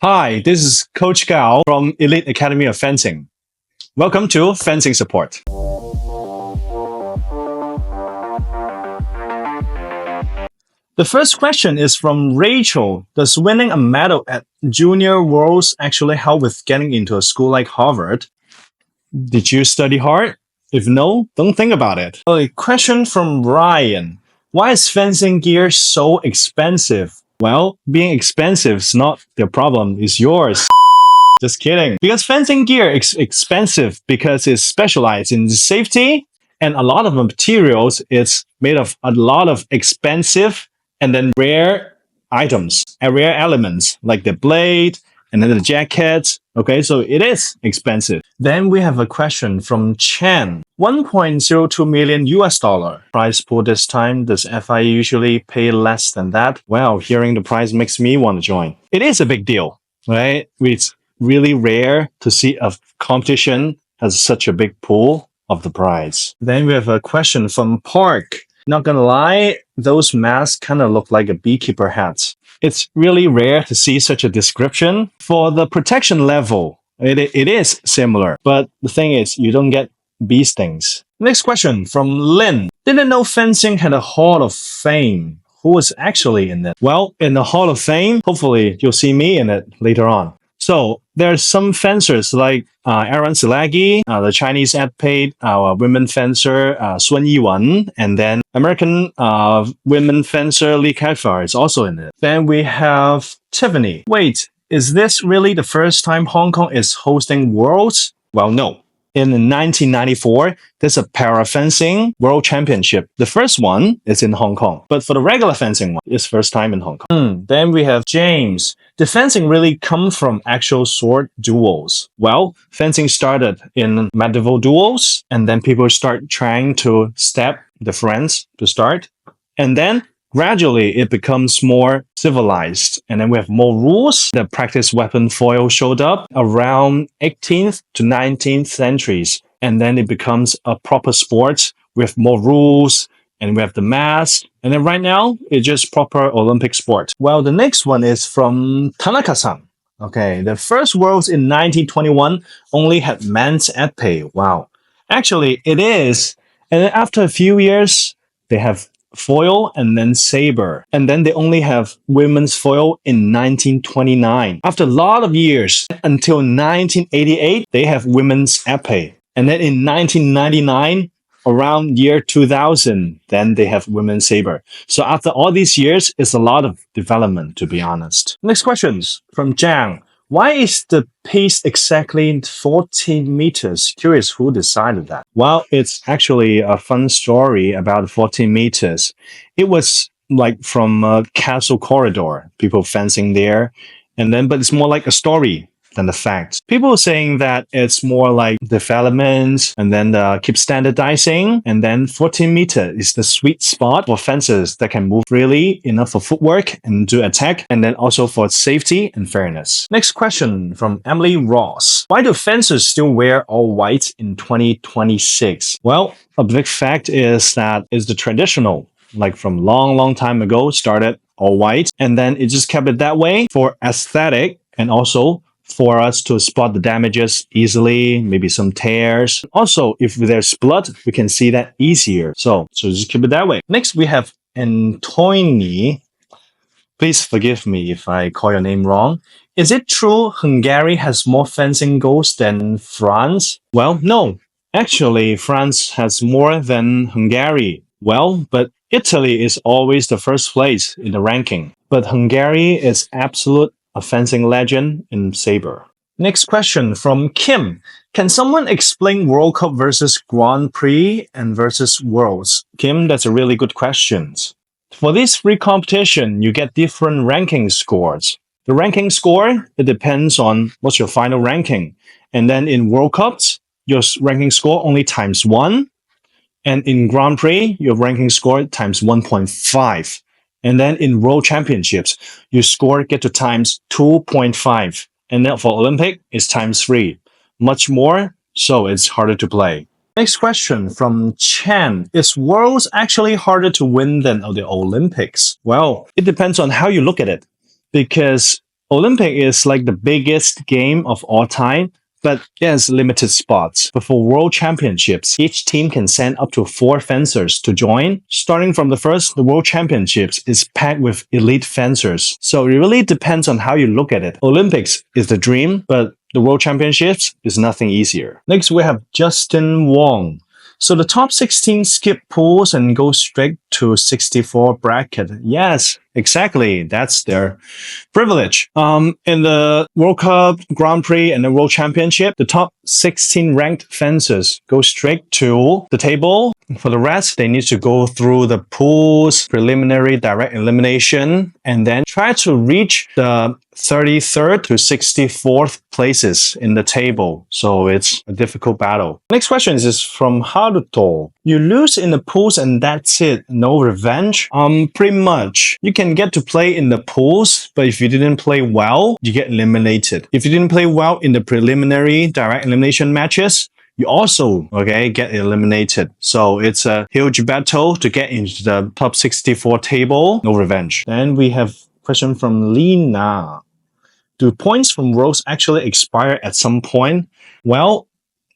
Hi, this is Coach Gao from Elite Academy of Fencing. Welcome to Fencing Support. The first question is from Rachel. Does winning a medal at Junior Worlds actually help with getting into a school like Harvard? Did you study hard? If no, don't think about it. A question from Ryan. Why is fencing gear so expensive? Well, being expensive is not their problem, it's yours. Just kidding. Because fencing gear is expensive because it's specialized in safety and a lot of materials. It's made of a lot of expensive and then rare items and rare elements like the blade and then the jacket. Okay, so it is expensive. Then we have a question from Chen. 1.02 million US dollar prize pool this time. Does FI usually pay less than that? Well, hearing the price makes me want to join. It is a big deal, right? It's really rare to see a competition has such a big pool of the prize. Then we have a question from Park. Not gonna lie, those masks kind of look like a beekeeper hat. It's really rare to see such a description. For the protection level, it is similar, but the thing is, you don't get bee stings. Next question from Lynn. Didn't know fencing had a Hall of Fame. Who was actually in it? Well, in the Hall of Fame, hopefully you'll see me in it later on. So there are some fencers like Aaron Silagi, the Chinese athlete, our women fencer Sun Yiwen, and then American women fencer Li Kaifar is also in it. Then we have Tiffany. Wait, is this really the first time Hong Kong is hosting Worlds? Well, no. In 1994, there's a para fencing world championship. The first one is in Hong Kong, but for the regular fencing one, it's first time in Hong Kong. Then we have James. Did fencing really come from actual sword duels? Well, fencing started in medieval duels, and then people start trying to stab the friends to start, and then gradually, it becomes more civilized, and then we have more rules. The practice weapon foil showed up around 18th to 19th centuries, and then it becomes a proper sport with more rules, and we have the mask, and then right now, it's just proper Olympic sport. Well, the next one is from Tanaka-san. Okay, the first Worlds in 1921 only had men's epee. Wow. Actually, it is. And then after a few years, they have foil and then saber, and then they only have women's foil in 1929. After a lot of years, until 1988, they have women's epee, and then in 1999, around year 2000, then they have women's saber. So after all these years, it's a lot of development, to be honest. Next questions from Zhang. Why is the pace exactly 14 meters? Curious who decided that. Well, it's actually a fun story about 14 meters. It was like from a castle corridor, people fencing there. But it's more like a story than the facts. People are saying that it's more like development and then keep standardizing. And then 14 meter is the sweet spot for fencers that can move freely enough for footwork and do attack, and then also for safety and fairness. Next question from Emily Ross. Why do fencers still wear all white in 2026? Well, a big fact is that it's the traditional, like from long time ago, started all white, and then it just kept it that way for aesthetic and also for us to spot the damages easily, maybe some tears. Also, if there's blood, we can see that easier. So just keep it that way. Next, we have Antoni. Please forgive me if I call your name wrong. Is it true Hungary has more fencing goals than France? Well, no. Actually, France has more than Hungary. Well, but Italy is always the first place in the ranking. But Hungary is absolute a fencing legend in saber. Next question from Kim. Can someone explain World Cup versus Grand Prix and versus Worlds? Kim, that's a really good question. For this free competition, you get different ranking scores. The ranking score, it depends on what's your final ranking. And then in World Cups, your ranking score only times 1. And in Grand Prix, your ranking score times 1.5. And then in World Championships, your score get to times 2.5. And then for Olympic, it's times 3. Much more, so it's harder to play. Next question from Chen. Is Worlds actually harder to win than the Olympics? Well, it depends on how you look at it. Because Olympic is like the biggest game of all time, but there's limited spots. But for World Championships, each team can send up to 4 fencers to join. Starting from the first, the World Championships is packed with elite fencers. So it really depends on how you look at it. Olympics is the dream, but the World Championships is nothing easier. Next, we have Justin Wong. So the top 16 skip pools and go straight to 64 bracket. Yes, exactly. That's their privilege. In the World Cup, Grand Prix, and the World Championship, the top 16 ranked fencers go straight to the table. For the rest, they need to go through the pools, preliminary direct elimination, and then try to reach the 33rd to 64th places in the table. So it's a difficult battle. Next question is from Haruto. You lose in the pools and that's it. No revenge? Pretty much. You can get to play in the pools, but if you didn't play well, you get eliminated. If you didn't play well in the preliminary direct elimination matches, you also, get eliminated. So it's a huge battle to get into the top 64 table. No revenge. Then we have question from Lina. Do points from Worlds actually expire at some point? Well,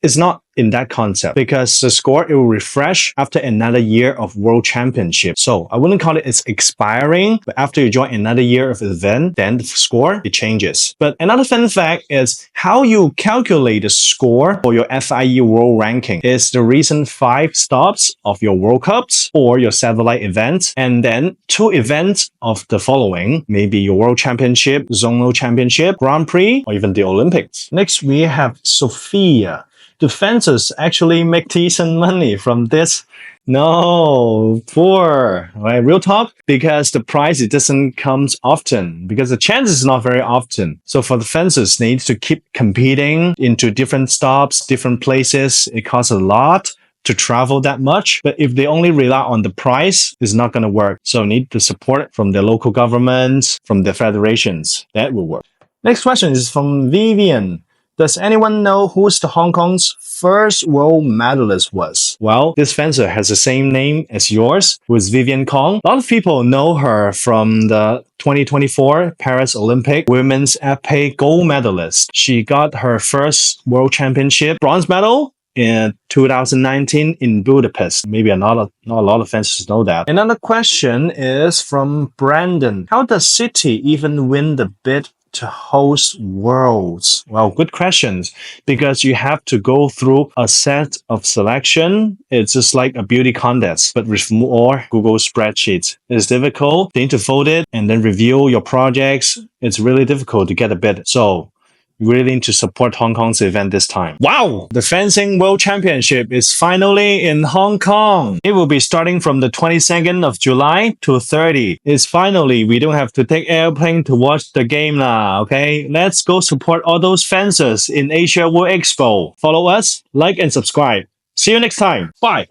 it's not in that concept because the score, it will refresh after another year of World Championship. So I wouldn't call it's expiring, but after you join another year of event, then the score, it changes. But another fun fact is how you calculate the score for your FIE World Ranking is the recent 5 stops of your World Cups or your satellite events, and then 2 events of the following, maybe your World Championship, Zonal Championship, Grand Prix, or even the Olympics. Next, we have Sophia. Do fencers actually make decent money from this? No, poor, right? Real talk, because the prize, it doesn't come often, because the chance is not very often. So for the fencers, they need to keep competing into different stops, different places. It costs a lot to travel that much. But if they only rely on the price, it's not going to work. So need the support from the local governments, from the federations. That will work. Next question is from Vivian. Does anyone know who's the Hong Kong's first world medalist was? Well, this fencer has the same name as yours, who is Vivian Kong. A lot of people know her from the 2024 Paris Olympic women's épée gold medalist. She got her first world championship bronze medal in 2019 in Budapest. Maybe not a lot of fencers know that. Another question is from Brandon. How does City even win the bid to host Worlds? Well, good questions, because you have to go through a set of selection. It's just like a beauty contest, but with more Google spreadsheets. It's difficult. They need to fold it and then review your projects. It's really difficult to get a bid. So you really need to support Hong Kong's event this time. Wow! The Fencing World Championship is finally in Hong Kong. It will be starting from the 22nd of July to 30. It's finally, we don't have to take airplane to watch the game now, okay? Let's go support all those fencers in Asia World Expo. Follow us, like and subscribe. See you next time. Bye!